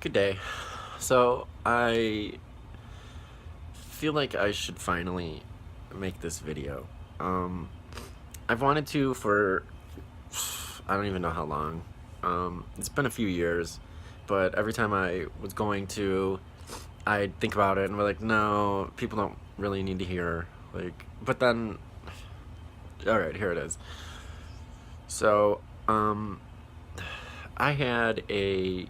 Good day. So, I feel like I should finally make this video. Um, I've wanted to for I don't even know how long. It's been a few years, but every time I was going to, I'd think about it and we're like, no, people don't really need to hear. But then, all right, here it is. So, I had a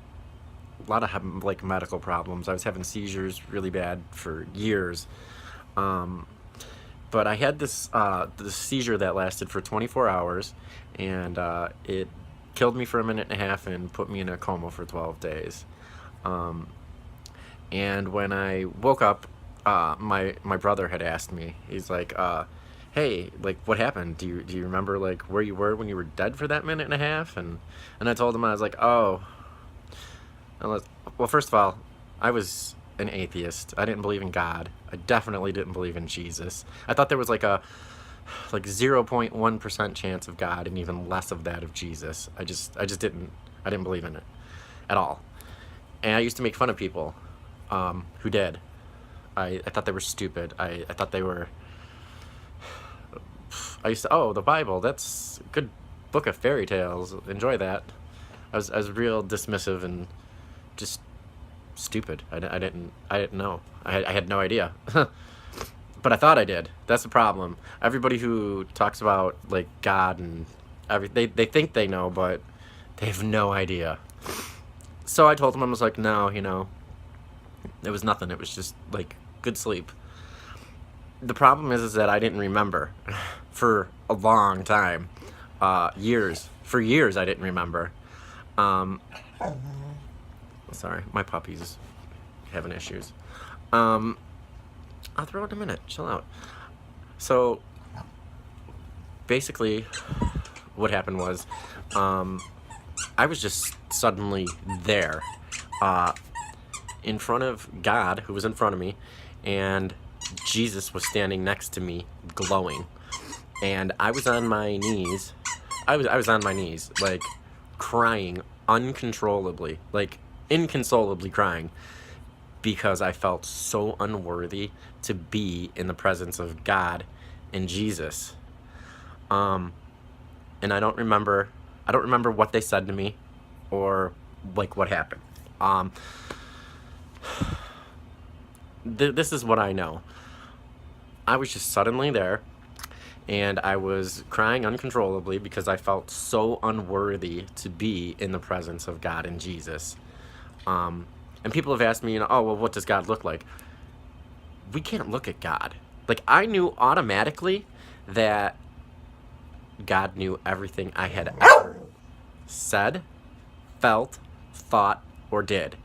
lot of medical problems. I was having seizures really bad for years. Um, but I had this seizure that lasted for 24 hours, and it killed me for a minute and a half and put me in a coma for 12 days. Um, and when I woke up, my brother had asked me. He's like, "Hey, like, what happened? Do you remember like where you were when you were dead for that minute and a half?" And I told him. I was like, "Oh, unless, well, first of all, I was an atheist. I didn't believe in God. I definitely didn't believe in Jesus. I thought there was like 0.1% chance of God and even less of that of Jesus. I just didn't believe in it at all. And I used to make fun of people who did. I thought they were stupid. I thought they were. I used to, oh, the Bible, that's a good book of fairy tales. Enjoy that. I was real dismissive and just stupid. I didn't know. I had no idea. But I thought I did. That's the problem. Everybody who talks about like God and they think they know, but they have no idea. So I told him, I was like, no, it was nothing. It was just like good sleep. The problem is that I didn't remember for a long time. Years. For years I didn't remember. Um, Sorry, my puppy's having issues. Um, I'll throw it in a minute. Chill out. So, basically, what happened was, I was just suddenly there, uh, in front of God, who was in front of me, and Jesus was standing next to me, glowing. And I was on my knees. I was on my knees, like, crying uncontrollably, like, inconsolably crying, because I felt so unworthy to be in the presence of God and Jesus. Um, and I don't remember what they said to me or like what happened. Um, this is what I know. I was just suddenly there and I was crying uncontrollably because I felt so unworthy to be in the presence of God and Jesus. Um, and people have asked me, oh, well, what does God look like? We can't look at God. Like, I knew automatically that God knew everything I had ever said, felt, thought, or did.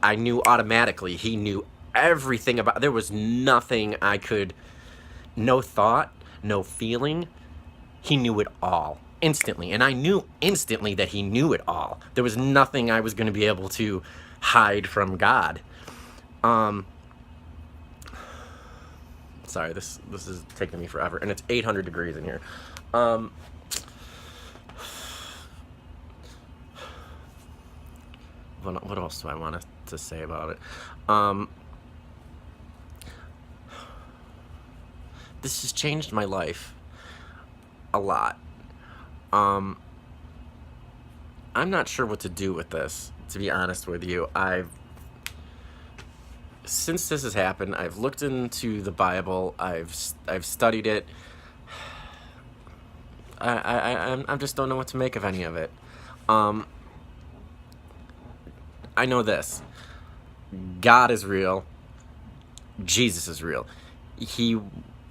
I knew automatically. He knew everything about. There was nothing I could. No thought, no feeling. He knew it all instantly, and I knew instantly that he knew it all. There was nothing I was going to be able to hide from God. Um, Sorry, this is taking me forever, and it's 800 degrees in here. Um, what else do I want to say about it? Um, this has changed my life a lot. Um, I'm not sure what to do with this, to be honest with you. Since this has happened, I've looked into the Bible. I've studied it. I just don't know what to make of any of it. Um, I know this: God is real. Jesus is real. He,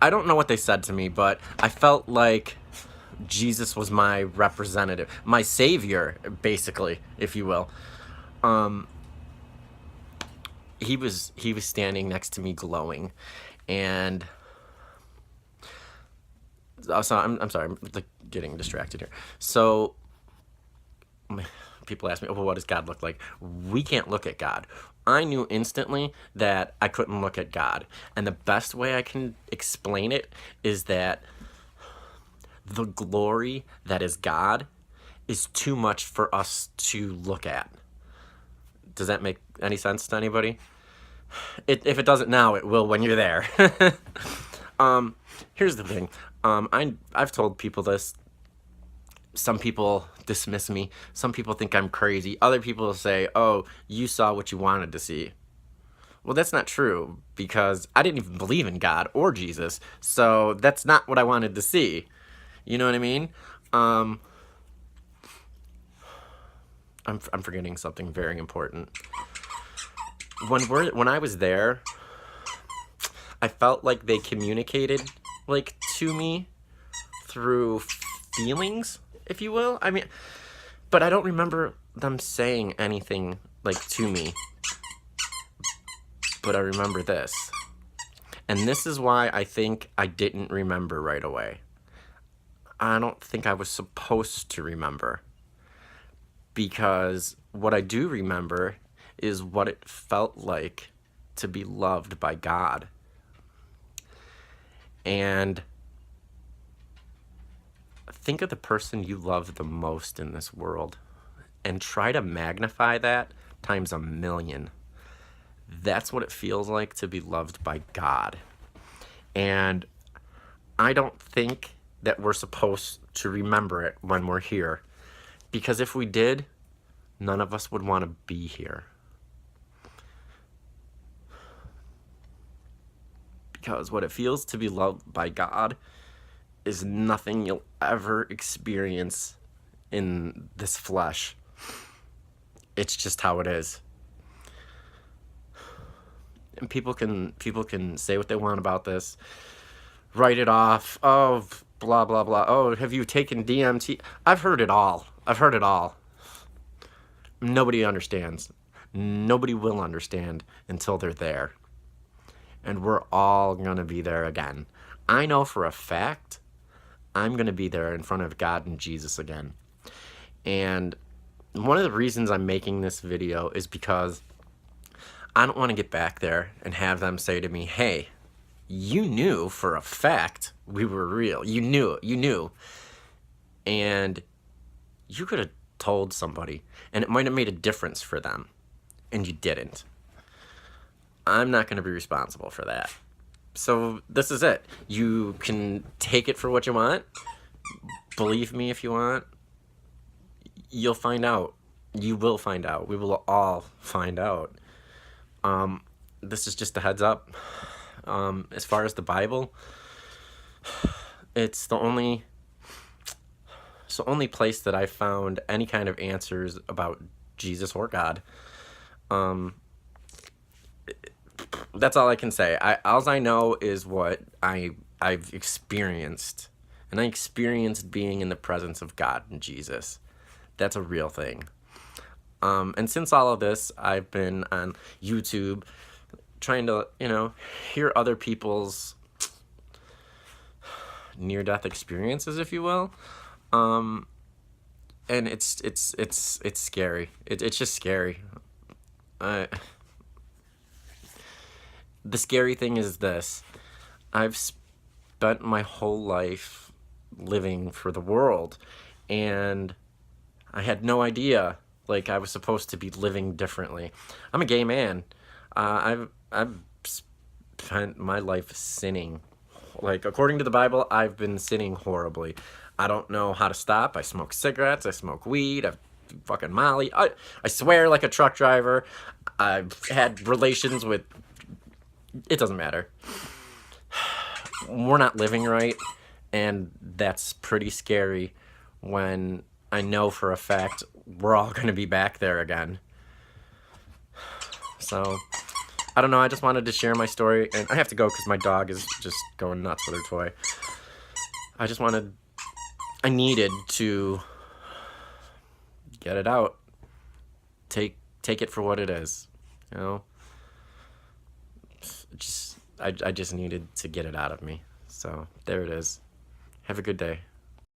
I don't know what they said to me, but I felt like Jesus was my representative, my savior, basically, if you will. Um, he was standing next to me, glowing, and so I'm sorry, I'm like getting distracted here. So people ask me, oh, well, what does God look like? We can't look at God. I knew instantly that I couldn't look at God, and the best way I can explain it is that the glory that is God is too much for us to look at. Does that make any sense to anybody? If it doesn't now, it will when you're there. Here's the thing. I've told people this. Some people dismiss me. Some people think I'm crazy. Other people say, oh, you saw what you wanted to see. Well, that's not true, because I didn't even believe in God or Jesus, so that's not what I wanted to see. You know what I mean? I'm forgetting something very important. When I was there, I felt like they communicated like to me through feelings, if you will. I mean, but I don't remember them saying anything like to me. But I remember this. And this is why I think I didn't remember right away. I don't think I was supposed to remember. Because what I do remember is what it felt like to be loved by God. And think of the person you love the most in this world and try to magnify that times 1,000,000. That's what it feels like to be loved by God. And I don't think that we're supposed to remember it when we're here. Because if we did, none of us would want to be here. Because what it feels to be loved by God is nothing you'll ever experience in this flesh. It's just how it is. And people can say what they want about this, write it off. Oh, blah blah blah. Oh, have you taken DMT? I've heard it all. Nobody understands. Nobody will understand until they're there. And we're all gonna be there again. I know for a fact I'm gonna be there in front of God and Jesus again. And one of the reasons I'm making this video is because I don't want to get back there and have them say to me, hey, you knew for a fact we were real. You knew. And you could have told somebody, and it might have made a difference for them, and you didn't. I'm not going to be responsible for that. So this is it. You can take it for what you want. Believe me if you want. You'll find out. You will find out. We will all find out. This is just a heads up. As far as the Bible, it's the only place that I found any kind of answers about Jesus or God. That's all I can say. All I know is what I've experienced, and I experienced being in the presence of God and Jesus. That's a real thing. And since all of this, I've been on YouTube trying to, hear other people's near-death experiences, if you will. And it's scary. It's just scary. The scary thing is this. I've spent my whole life living for the world, and I had no idea I was supposed to be living differently. I'm a gay man. I've spent my life sinning. According to the Bible, I've been sinning horribly. I don't know how to stop. I smoke cigarettes. I smoke weed. I fucking Molly. I swear like a truck driver. I've had relations with... It doesn't matter. We're not living right, and that's pretty scary when I know for a fact we're all going to be back there again. So, I don't know. I just wanted to share my story. And I have to go because my dog is just going nuts with her toy. I needed to get it out. Take it for what it is. I just needed to get it out of me. So, there it is. Have a good day.